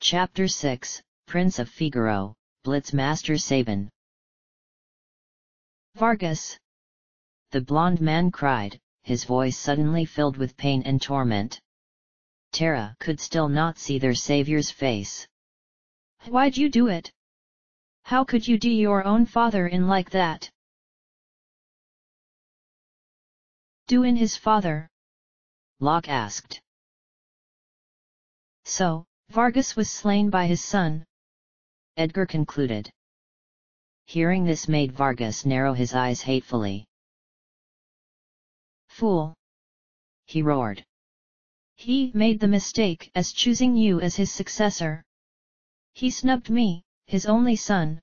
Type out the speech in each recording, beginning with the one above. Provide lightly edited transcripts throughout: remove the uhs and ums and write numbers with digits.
Chapter 6, Prince of Figaro, Blitzmaster Sabin. Vargas! The blond man cried, his voice suddenly filled with pain and torment. Terra could still not see their savior's face. Why'd you do it? How could you do your own father in like that? Do in his father? Locke asked. So, Vargas was slain by his son? Edgar concluded. Hearing this made Vargas narrow his eyes hatefully. Fool! He roared. He made the mistake as choosing you as his successor. He snubbed me, his only son.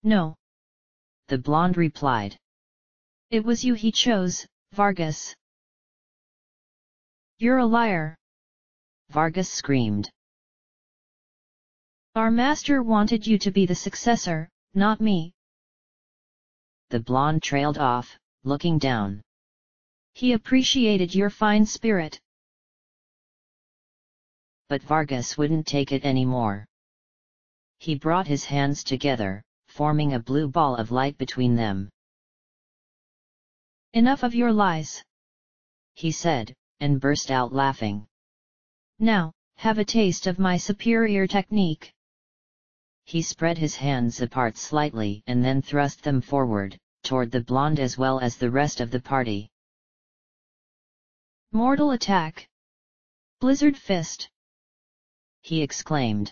No. The blonde replied. It was you he chose, Vargas. You're a liar! Vargas screamed. Our master wanted you to be the successor, not me. The blonde trailed off, looking down. He appreciated your fine spirit. But Vargas wouldn't take it anymore. He brought his hands together, forming a blue ball of light between them. Enough of your lies! He said, and burst out laughing. Now, have a taste of my superior technique. He spread his hands apart slightly and then thrust them forward, toward the blonde as well as the rest of the party. Mortal attack! Blizzard fist! He exclaimed.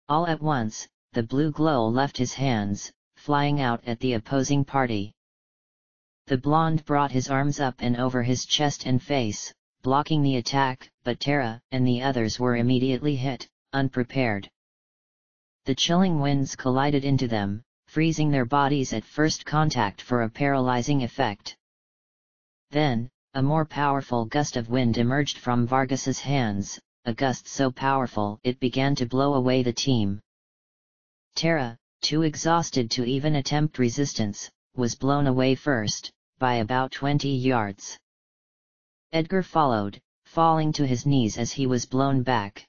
All at once, the blue glow left his hands, flying out at the opposing party. The blonde brought his arms up and over his chest and face, blocking the attack, but Terra and the others were immediately hit, unprepared. The chilling winds collided into them, freezing their bodies at first contact for a paralyzing effect. Then, a more powerful gust of wind emerged from Vargas's hands, a gust so powerful it began to blow away the team. Terra, too exhausted to even attempt resistance, was blown away first, by about 20 yards. Edgar followed, falling to his knees as he was blown back.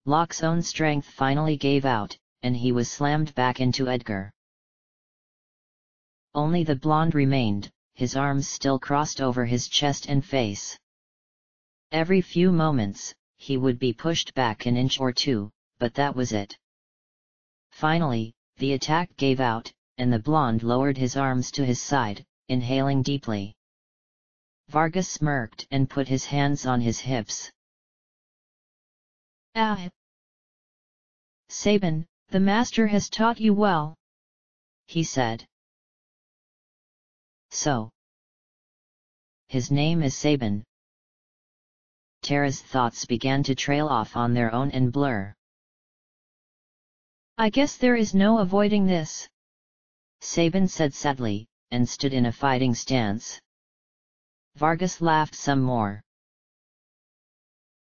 Locke's own strength finally gave out, and he was slammed back into Edgar. Only the blonde remained, his arms still crossed over his chest and face. Every few moments, he would be pushed back an inch or two, but that was it. Finally, the attack gave out, and the blonde lowered his arms to his side, inhaling deeply. Vargas smirked and put his hands on his hips. Ah! Sabin, the master has taught you well, he said. So. His name is Sabin. Terra's thoughts began to trail off on their own and blur. I guess there is no avoiding this, Sabin said sadly, and stood in a fighting stance. Vargas laughed some more.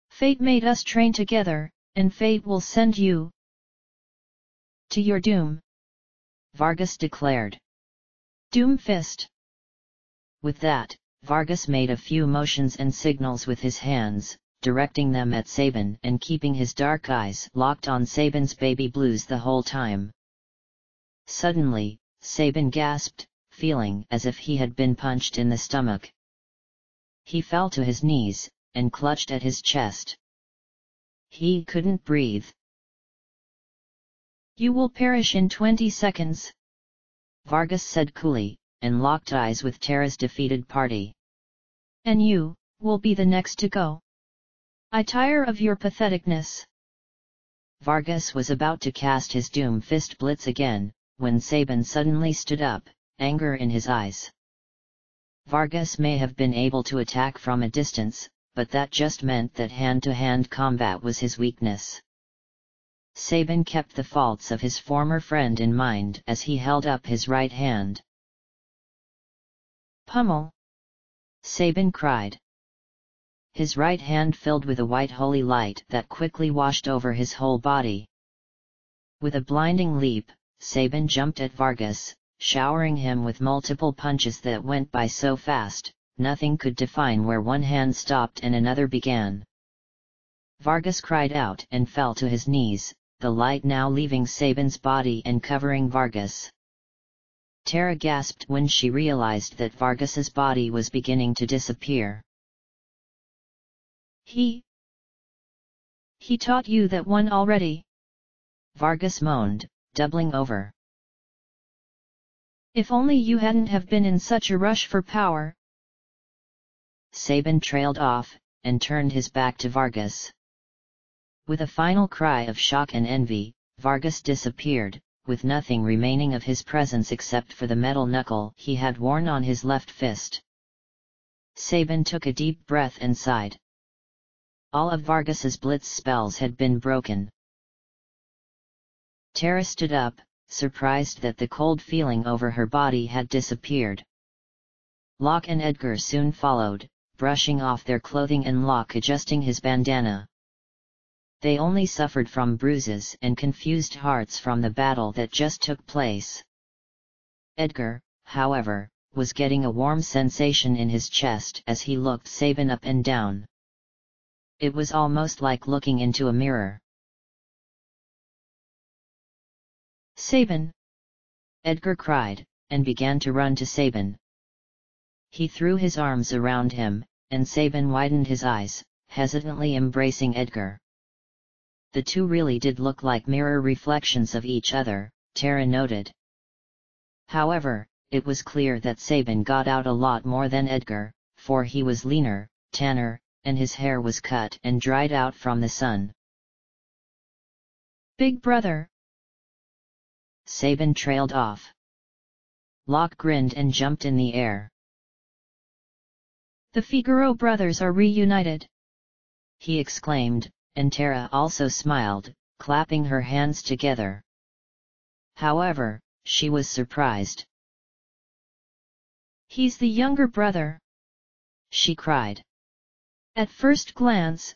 Fate made us train together, and fate will send you to your doom, Vargas declared. Doom fist. With that, Vargas made a few motions and signals with his hands, directing them at Sabin and keeping his dark eyes locked on Sabin's baby blues the whole time. Suddenly, Sabin gasped, feeling as if he had been punched in the stomach. He fell to his knees, and clutched at his chest. He couldn't breathe. You will perish in 20 seconds, Vargas said coolly, and locked eyes with Terra's defeated party. And you, will be the next to go. I tire of your patheticness. Vargas was about to cast his doom fist blitz again, when Sabin suddenly stood up, anger in his eyes. Vargas may have been able to attack from a distance, but that just meant that hand-to-hand combat was his weakness. Sabin kept the faults of his former friend in mind as he held up his right hand. Pummel! Sabin cried. His right hand filled with a white holy light that quickly washed over his whole body. With a blinding leap, Sabin jumped at Vargas, showering him with multiple punches that went by so fast, nothing could define where one hand stopped and another began. Vargas cried out and fell to his knees, the light now leaving Sabin's body and covering Vargas. Tara gasped when she realized that Vargas's body was beginning to disappear. He taught you that one already? Vargas moaned, doubling over. If only you hadn't have been in such a rush for power. Sabin trailed off, and turned his back to Vargas. With a final cry of shock and envy, Vargas disappeared, with nothing remaining of his presence except for the metal knuckle he had worn on his left fist. Sabin took a deep breath and sighed. All of Vargas's blitz spells had been broken. Tara stood up, surprised that the cold feeling over her body had disappeared. Locke and Edgar soon followed, brushing off their clothing and Locke adjusting his bandana. They only suffered from bruises and confused hearts from the battle that just took place. Edgar, however, was getting a warm sensation in his chest as he looked Sabin up and down. It was almost like looking into a mirror. Sabin! Edgar cried, and began to run to Sabin. He threw his arms around him, and Sabin widened his eyes, hesitantly embracing Edgar. The two really did look like mirror reflections of each other, Tara noted. However, it was clear that Sabin got out a lot more than Edgar, for he was leaner, tanner, and his hair was cut and dried out from the sun. Big brother! Sabin trailed off. Locke grinned and jumped in the air. The Figaro brothers are reunited! He exclaimed, and Tara also smiled, clapping her hands together. However, she was surprised. He's the younger brother! She cried. At first glance,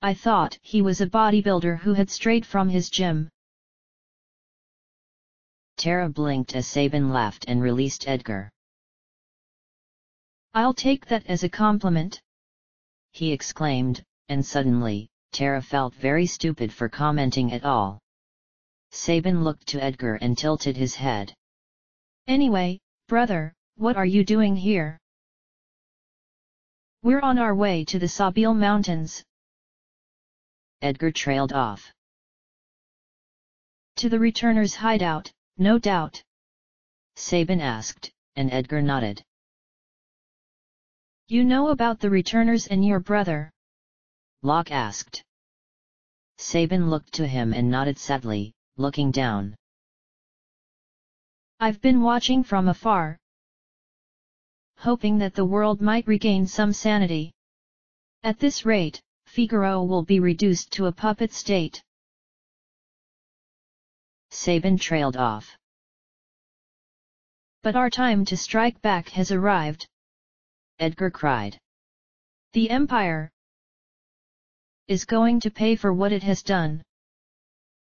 I thought he was a bodybuilder who had strayed from his gym. Tara blinked as Sabin laughed and released Edgar. I'll take that as a compliment! He exclaimed, and suddenly, Tara felt very stupid for commenting at all. Sabin looked to Edgar and tilted his head. Anyway, brother, what are you doing here? We're on our way to the Sabil Mountains. Edgar trailed off. To the returners' hideout, no doubt? Sabin asked, and Edgar nodded. You know about the returners and your brother? Locke asked. Sabin looked to him and nodded sadly, looking down. I've been watching from afar, hoping that the world might regain some sanity. At this rate, Figaro will be reduced to a puppet state. Sabin trailed off. But our time to strike back has arrived! Edgar cried. The Empire is going to pay for what it has done.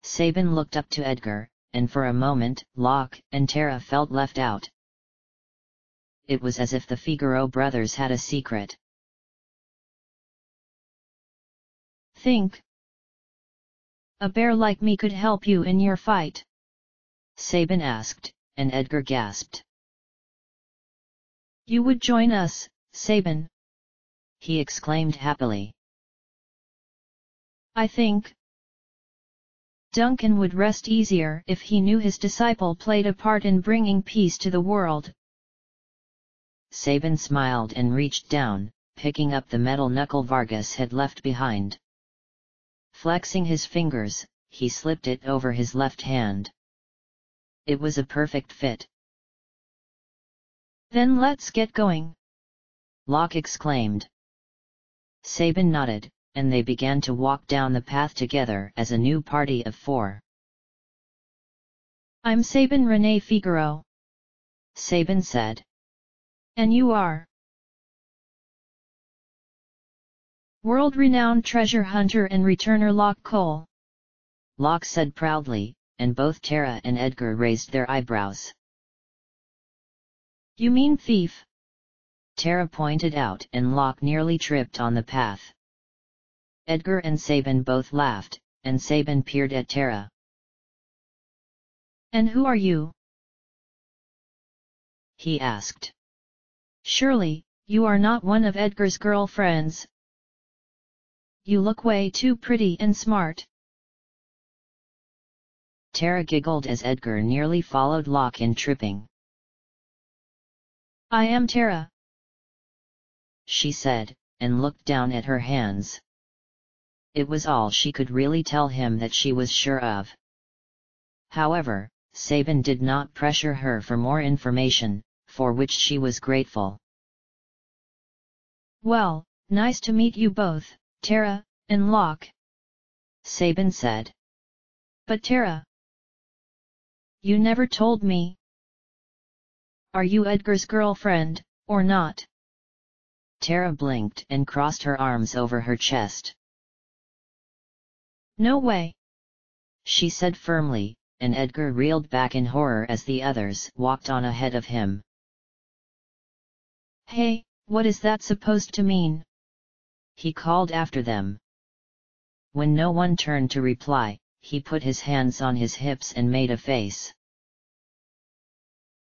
Sabin looked up to Edgar, and for a moment, Locke and Tara felt left out. It was as if the Figaro brothers had a secret. Think. A bear like me could help you in your fight? Sabin asked, and Edgar gasped. You would join us, Sabin? He exclaimed happily. I think Duncan would rest easier if he knew his disciple played a part in bringing peace to the world. Sabin smiled and reached down, picking up the metal knuckle Vargas had left behind. Flexing his fingers, he slipped it over his left hand. It was a perfect fit. Then let's get going! Locke exclaimed. Sabin nodded, and they began to walk down the path together as a new party of four. I'm Sabin René Figaro, Sabin said. And you are? World-renowned treasure hunter and returner Locke Cole, Locke said proudly, and both Tara and Edgar raised their eyebrows. You mean thief? Tara pointed out, and Locke nearly tripped on the path. Edgar and Sabin both laughed, and Sabin peered at Tara. "And who are you?" he asked. "Surely, you are not one of Edgar's girlfriends. You look way too pretty and smart." Tara giggled as Edgar nearly followed Locke in tripping. "I am Tara," she said, and looked down at her hands. It was all she could really tell him that she was sure of. However, Sabin did not pressure her for more information, for which she was grateful. "Well, nice to meet you both, Tara and Locke," Sabin said. "But Tara, you never told me. Are you Edgar's girlfriend, or not?" Tara blinked and crossed her arms over her chest. "No way," she said firmly, and Edgar reeled back in horror as the others walked on ahead of him. "Hey, what is that supposed to mean?" he called after them. When no one turned to reply, he put his hands on his hips and made a face.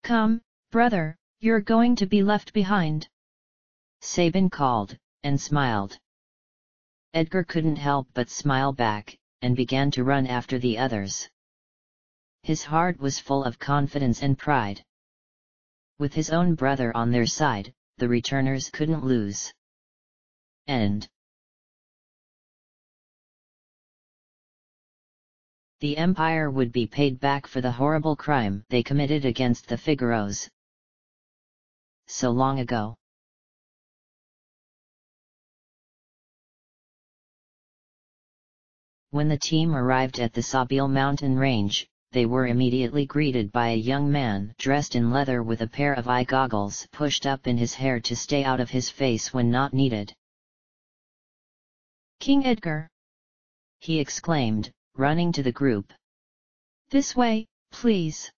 "Come, brother, you're going to be left behind," Sabin called, and smiled. Edgar couldn't help but smile back, and began to run after the others. His heart was full of confidence and pride. With his own brother on their side, the returners couldn't lose. End. The Empire would be paid back for the horrible crime they committed against the Figaros. So long ago. When the team arrived at the Sabil mountain range, they were immediately greeted by a young man dressed in leather with a pair of eye goggles pushed up in his hair to stay out of his face when not needed. "King Edgar!" he exclaimed, running to the group. "This way, please."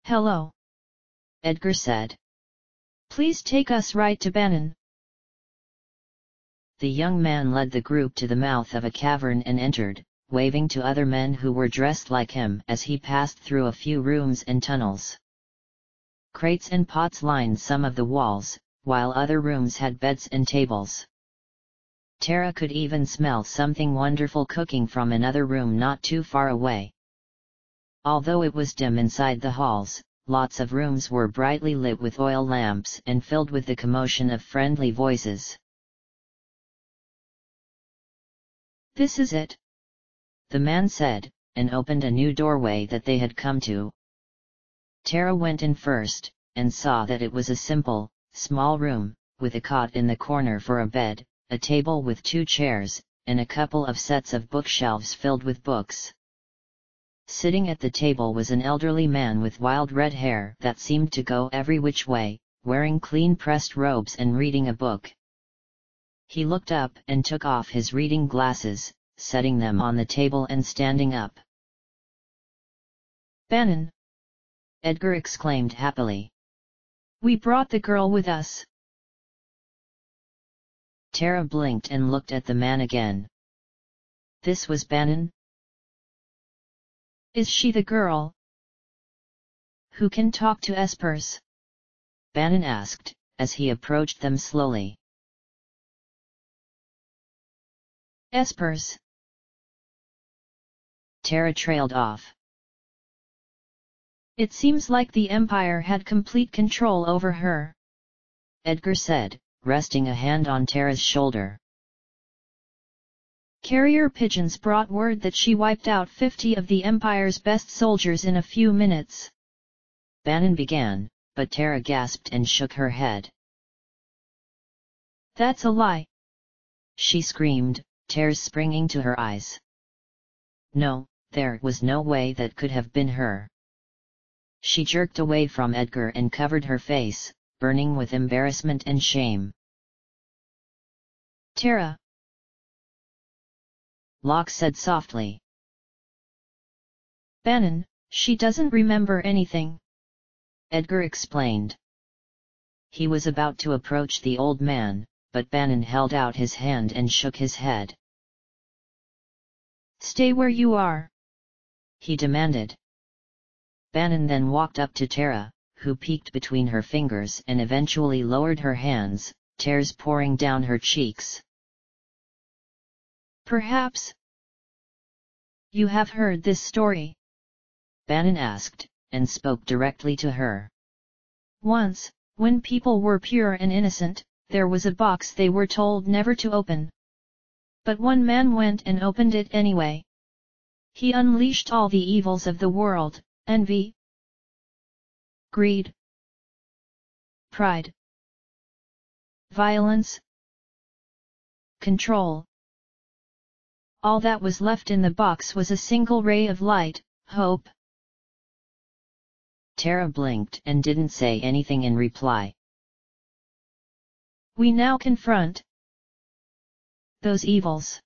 "Hello," Edgar said. "Please take us right to Banon." The young man led the group to the mouth of a cavern and entered, waving to other men who were dressed like him as he passed through a few rooms and tunnels. Crates and pots lined some of the walls, while other rooms had beds and tables. Tara could even smell something wonderful cooking from another room not too far away. Although it was dim inside the halls, lots of rooms were brightly lit with oil lamps and filled with the commotion of friendly voices. "This is it," the man said, and opened a new doorway that they had come to. Tara went in first, and saw that it was a simple, small room, with a cot in the corner for a bed, a table with 2 chairs, and a couple of sets of bookshelves filled with books. Sitting at the table was an elderly man with wild red hair that seemed to go every which way, wearing clean pressed robes and reading a book. He looked up and took off his reading glasses, setting them on the table and standing up. "Banon!" Edgar exclaimed happily. "We brought the girl with us." Tara blinked and looked at the man again. This was Banon? "Is she the girl who can talk to espers?" Banon asked, as he approached them slowly. "Espers?" Tara trailed off. "It seems like the Empire had complete control over her," Edgar said, resting a hand on Tara's shoulder. "Carrier pigeons brought word that she wiped out 50 of the Empire's best soldiers in a few minutes." Banon began, but Tara gasped and shook her head. "That's a lie!" she screamed, tears springing to her eyes. No, there was no way that could have been her. She jerked away from Edgar and covered her face, burning with embarrassment and shame. "Tara!" Locke said softly. "Banon, she doesn't remember anything," Edgar explained. He was about to approach the old man, but Bannon held out his hand and shook his head. "Stay where you are," he demanded. Bannon then walked up to Tara, who peeked between her fingers and eventually lowered her hands, tears pouring down her cheeks. "Perhaps you have heard this story?" Bannon asked, and spoke directly to her. "Once, when people were pure and innocent, there was a box they were told never to open. But one man went and opened it anyway. He unleashed all the evils of the world: envy, greed, pride, violence, control. All that was left in the box was a single ray of light, hope." Tara blinked and didn't say anything in reply. "We now confront those evils,"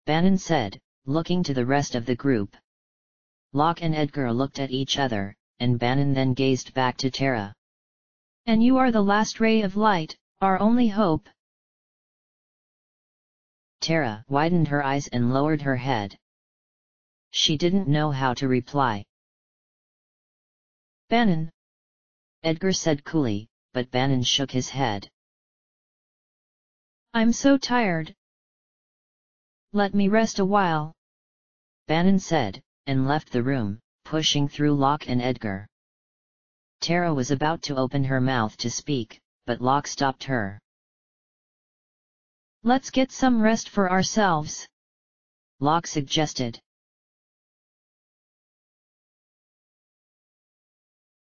Bannon said, looking to the rest of the group. Locke and Edgar looked at each other, and Bannon then gazed back to Tara. "And you are the last ray of light, our only hope." Tara widened her eyes and lowered her head. She didn't know how to reply. "Bannon," Edgar said coolly, but Bannon shook his head. "I'm so tired. Let me rest a while," Bannon said, and left the room, pushing through Locke and Edgar. Tara was about to open her mouth to speak, but Locke stopped her. "Let's get some rest for ourselves," Locke suggested.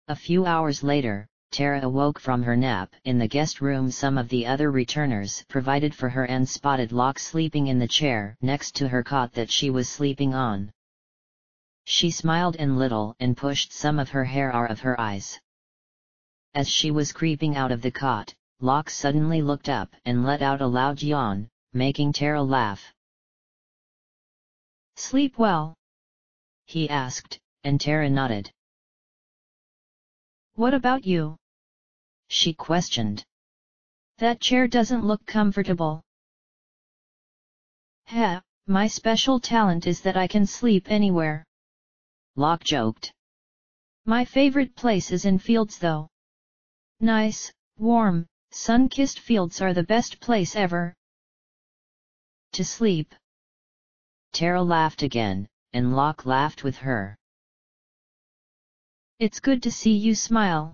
A few hours later, Tara awoke from her nap in the guest room some of the other returners provided for her and spotted Locke sleeping in the chair next to her cot that she was sleeping on. She smiled a little and pushed some of her hair out of her eyes. As she was creeping out of the cot, Locke suddenly looked up and let out a loud yawn, making Tara laugh. "Sleep well?" he asked, and Tara nodded. "What about you?" she questioned. "That chair doesn't look comfortable." "Heh, my special talent is that I can sleep anywhere," Locke joked. "My favorite place is in fields though. Nice, warm, sun-kissed fields are the best place ever to sleep." Tara laughed again, and Locke laughed with her. "It's good to see you smile,"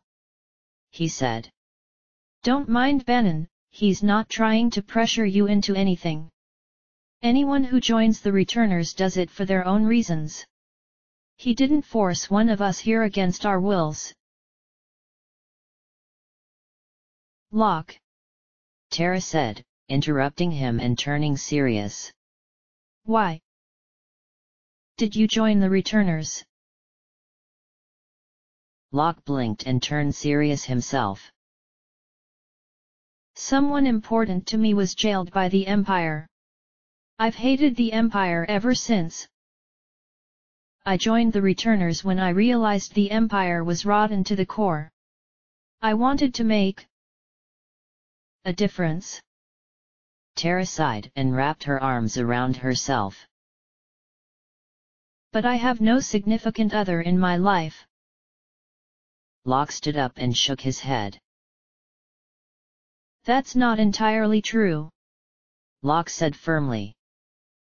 he said. "Don't mind Bannon, he's not trying to pressure you into anything. Anyone who joins the returners does it for their own reasons. He didn't force one of us here against our wills." "Locke," Tara said, interrupting him and turning serious. "Why did you join the returners?" Locke blinked and turned serious himself. "Someone important to me was jailed by the Empire. I've hated the Empire ever since. I joined the returners when I realized the Empire was rotten to the core. I wanted to make a difference." Tara sighed and wrapped her arms around herself. "But I have no significant other in my life." Locke stood up and shook his head. "That's not entirely true," Locke said firmly.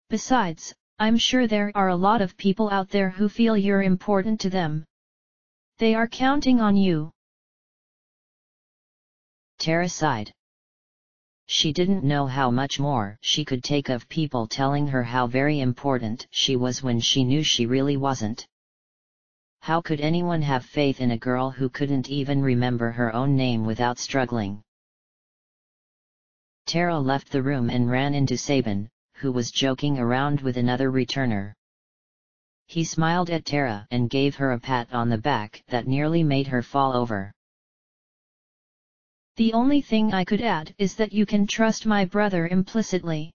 "Besides, I'm sure there are a lot of people out there who feel you're important to them. They are counting on you." Tara sighed. She didn't know how much more she could take of people telling her how very important she was when she knew she really wasn't. How could anyone have faith in a girl who couldn't even remember her own name without struggling? Tara left the room and ran into Sabin, who was joking around with another returner. He smiled at Tara and gave her a pat on the back that nearly made her fall over. "The only thing I could add is that you can trust my brother implicitly,"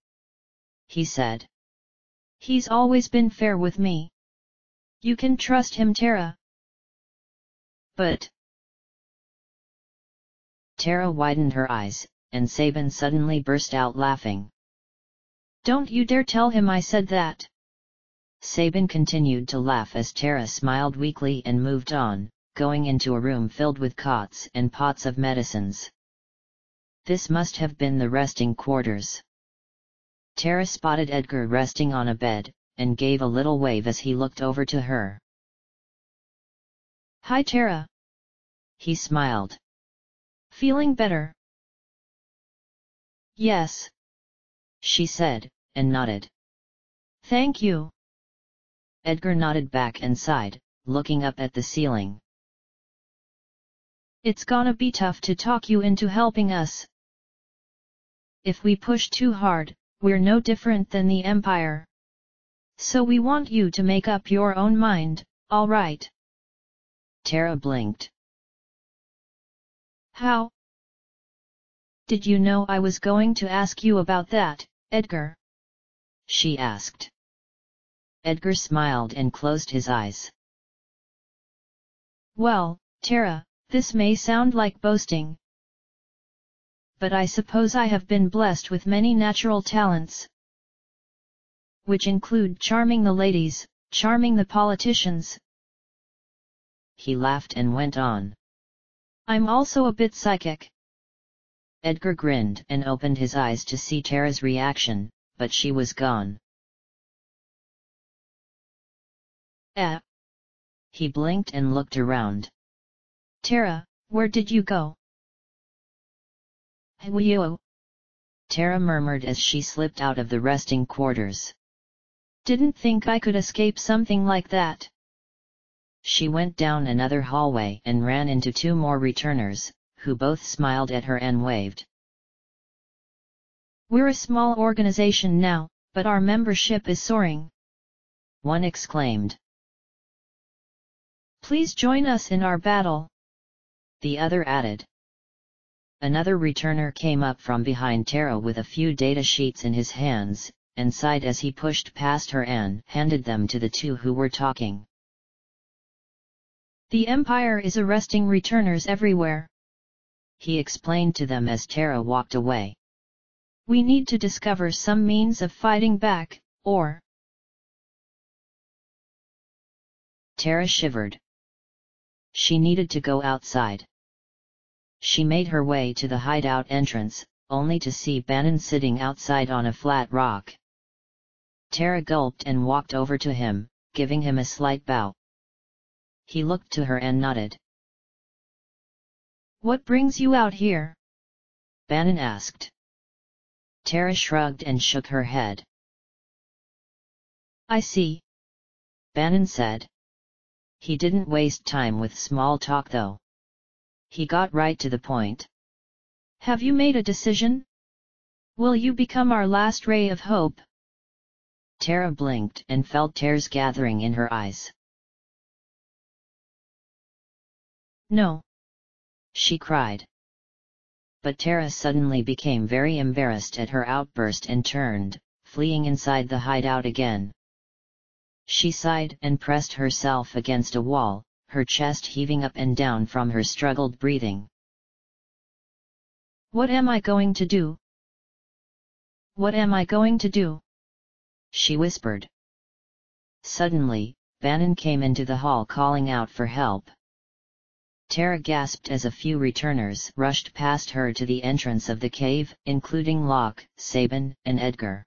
he said. "He's always been fair with me. You can trust him, Tara." "But..." Tara widened her eyes, and Sabin suddenly burst out laughing. Don't you dare tell him I said that! Sabin continued to laugh as Tara smiled weakly and moved on, going into a room filled with cots and pots of medicines. This must have been the resting quarters. Tara spotted Edgar resting on a bed, and gave a little wave as he looked over to her. Hi Tara. He smiled. Feeling better? Yes, she said, and nodded. Thank you. Edgar nodded back and sighed, looking up at the ceiling. It's gonna be tough to talk you into helping us. If we push too hard, we're no different than the Empire. So we want you to make up your own mind, all right? Tara blinked. How? Did you know I was going to ask you about that, Edgar? She asked. Edgar smiled and closed his eyes. Well, Tara, this may sound like boasting, but I suppose I have been blessed with many natural talents, which include charming the ladies, charming the politicians. He laughed and went on. I'm also a bit psychic. Edgar grinned and opened his eyes to see Tara's reaction, but she was gone. He blinked and looked around. Tara, where did you go? Whew! Tara murmured as she slipped out of the resting quarters. Didn't think I could escape something like that. She went down another hallway and ran into two more returners, who both smiled at her and waved. We're a small organization now, but our membership is soaring. One exclaimed. Please join us in our battle. The other added. Another returner came up from behind Tara with a few data sheets in his hands, and sighed as he pushed past her and handed them to the two who were talking. The Empire is arresting returners everywhere, he explained to them as Tara walked away. We need to discover some means of fighting back, or... Tara shivered. She needed to go outside. She made her way to the hideout entrance, only to see Bannon sitting outside on a flat rock. Tara gulped and walked over to him, giving him a slight bow. He looked to her and nodded. What brings you out here? Bannon asked. Tara shrugged and shook her head. I see. Bannon said. He didn't waste time with small talk though. He got right to the point. Have you made a decision? Will you become our last ray of hope? Tara blinked and felt tears gathering in her eyes. No. She cried. But Tara suddenly became very embarrassed at her outburst and turned, fleeing inside the hideout again. She sighed and pressed herself against a wall, her chest heaving up and down from her struggled breathing. What am I going to do? What am I going to do? She whispered. Suddenly, Bannon came into the hall calling out for help. Tara gasped as a few returners rushed past her to the entrance of the cave, including Locke, Sabin, and Edgar.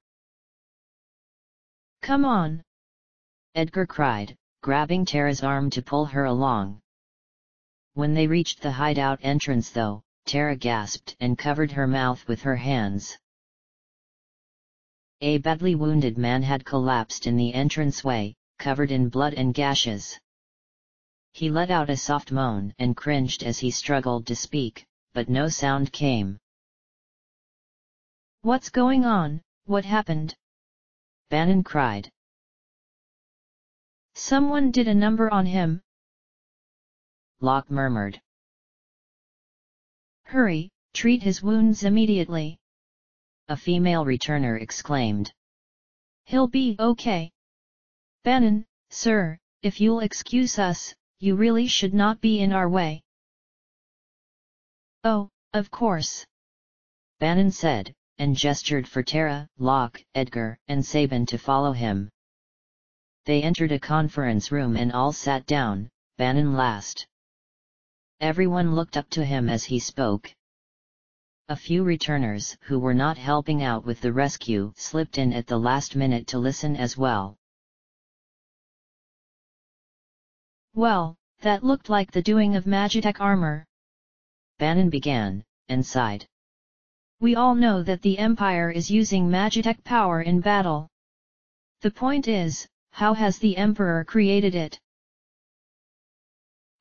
Come on! Edgar cried, grabbing Tara's arm to pull her along. When they reached the hideout entrance though, Tara gasped and covered her mouth with her hands. A badly wounded man had collapsed in the entranceway, covered in blood and gashes. He let out a soft moan and cringed as he struggled to speak, but no sound came. What's going on? What happened? Bannon cried. Someone did a number on him. Locke murmured. Hurry, treat his wounds immediately. A female returner exclaimed. He'll be okay. Bannon, sir, if you'll excuse us, you really should not be in our way. Oh, of course. Bannon said, and gestured for Tara, Locke, Edgar, and Sabin to follow him. They entered a conference room and all sat down, Bannon last. Everyone looked up to him as he spoke. A few returners who were not helping out with the rescue slipped in at the last minute to listen as well. Well, that looked like the doing of Magitech armor. Bannon began, and sighed. We all know that the Empire is using Magitech power in battle. The point is, how has the Emperor created it?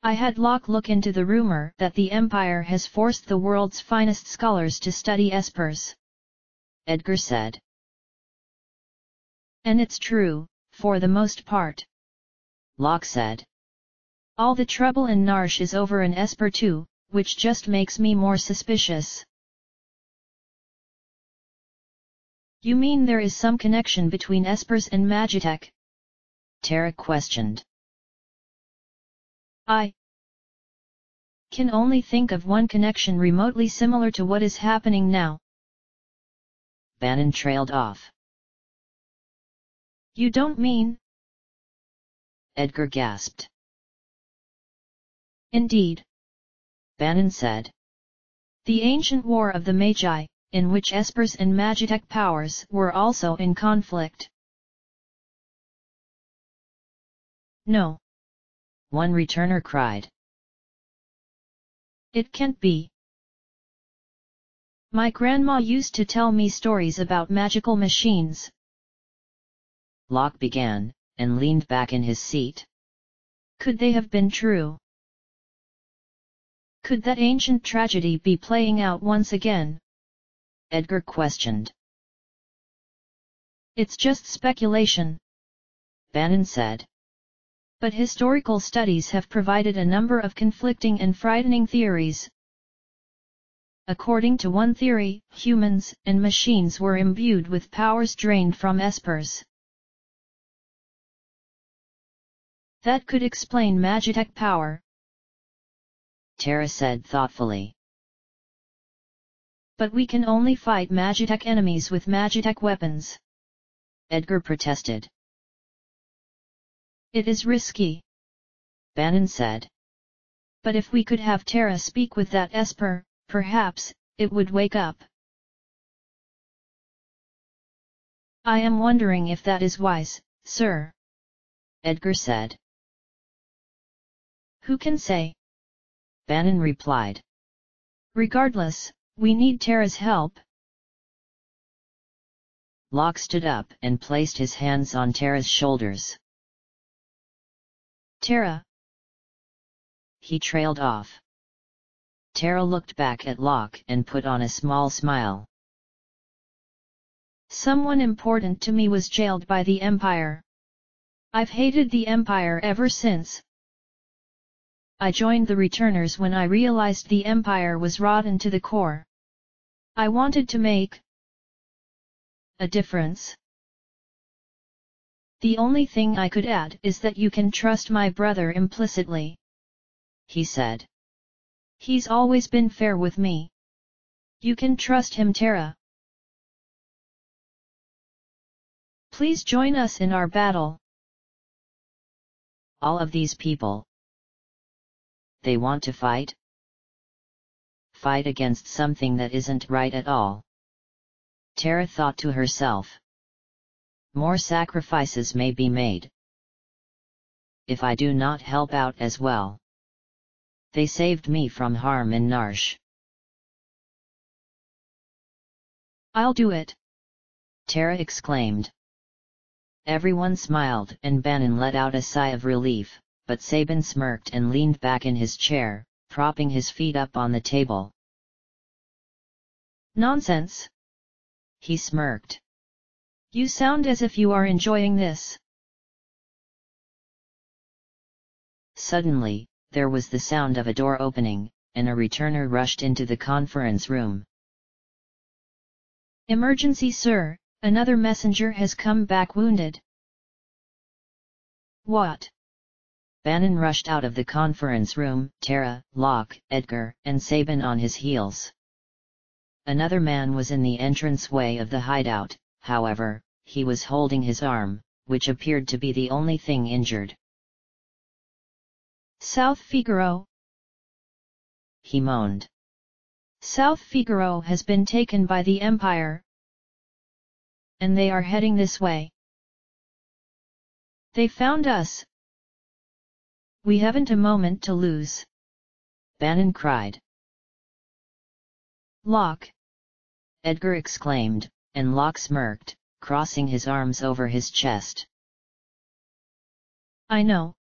I had Locke look into the rumor that the Empire has forced the world's finest scholars to study espers. Edgar said. And it's true, for the most part. Locke said. All the trouble in Narsh is over an esper too, which just makes me more suspicious. You mean there is some connection between espers and Magitech? Tara questioned. I can only think of one connection remotely similar to what is happening now. Bannon trailed off. You don't mean? Edgar gasped. Indeed. Bannon said. The ancient war of the Magi, in which espers and Magitech powers were also in conflict. No. One returner cried. It can't be. My grandma used to tell me stories about magical machines. Locke began, and leaned back in his seat. Could they have been true? Could that ancient tragedy be playing out once again? Edgar questioned. It's just speculation. Bannon said. But historical studies have provided a number of conflicting and frightening theories. According to one theory, humans and machines were imbued with powers drained from espers. That could explain Magitech power. Tara said thoughtfully. But we can only fight Magitech enemies with Magitech weapons. Edgar protested. It is risky. Bannon said. But if we could have Tara speak with that esper, perhaps, it would wake up. I am wondering if that is wise, sir. Edgar said. Who can say? Bannon replied. Regardless, we need Tara's help. Locke stood up and placed his hands on Tara's shoulders. Tara. He trailed off. Tara looked back at Locke and put on a small smile. Someone important to me was jailed by the Empire. I've hated the Empire ever since. I joined the Returners when I realized the Empire was rotten to the core. I wanted to make a difference. The only thing I could add is that you can trust my brother implicitly. He said. He's always been fair with me. You can trust him, Tara. Please join us in our battle. All of these people. They want to fight? Fight against something that isn't right at all. Tara thought to herself. More sacrifices may be made. If I do not help out as well. They saved me from harm in Narsh. I'll do it. Tara exclaimed. Everyone smiled and Bannon let out a sigh of relief, but Sabin smirked and leaned back in his chair, propping his feet up on the table. Nonsense. He smirked. You sound as if you are enjoying this. Suddenly, there was the sound of a door opening, and a returner rushed into the conference room. Emergency, sir, another messenger has come back wounded. What? Bannon rushed out of the conference room, Tara, Locke, Edgar, and Sabin on his heels. Another man was in the entranceway of the hideout, however, he was holding his arm, which appeared to be the only thing injured. South Figaro, he moaned. South Figaro has been taken by the Empire, and they are heading this way. They found us. We haven't a moment to lose. Bannon cried. Locke, Edgar exclaimed, and Locke smirked, crossing his arms over his chest. I know.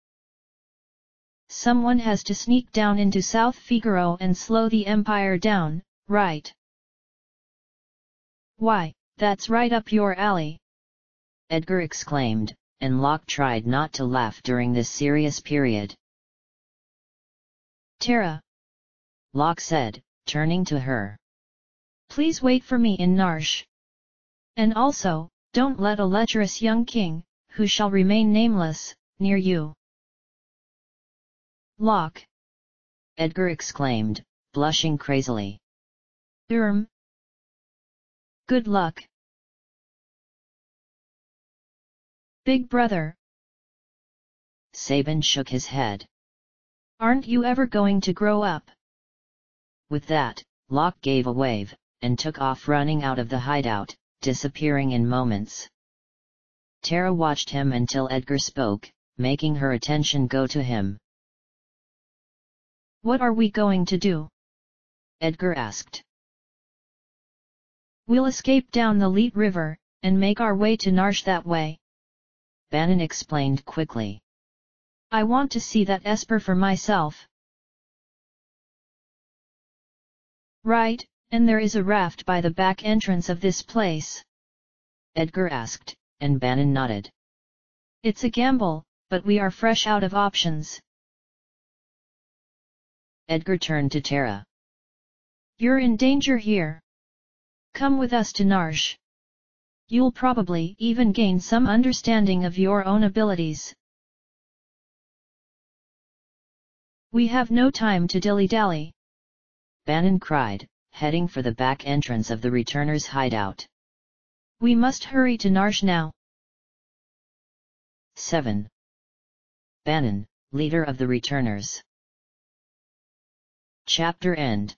Someone has to sneak down into South Figaro and slow the Empire down, right? Why, that's right up your alley. Edgar exclaimed, and Locke tried not to laugh during this serious period. Tara, Locke said, turning to her. Please wait for me in Narshe. And also, don't let a lecherous young king, who shall remain nameless, near you. Locke, Edgar exclaimed, blushing crazily. Good luck. Big brother. Sabin shook his head. Aren't you ever going to grow up? With that, Locke gave a wave, and took off running out of the hideout, disappearing in moments. Tara watched him until Edgar spoke, making her attention go to him. What are we going to do? Edgar asked. We'll escape down the Leet River, and make our way to Narshe that way. Bannon explained quickly. I want to see that Esper for myself. Right, and there is a raft by the back entrance of this place. Edgar asked, and Bannon nodded. It's a gamble, but we are fresh out of options. Edgar turned to Tara. You're in danger here. Come with us to Narshe. You'll probably even gain some understanding of your own abilities. We have no time to dilly-dally. Bannon cried, heading for the back entrance of the returners' hideout. We must hurry to Narshe now. 7. Bannon, leader of the returners. Chapter end.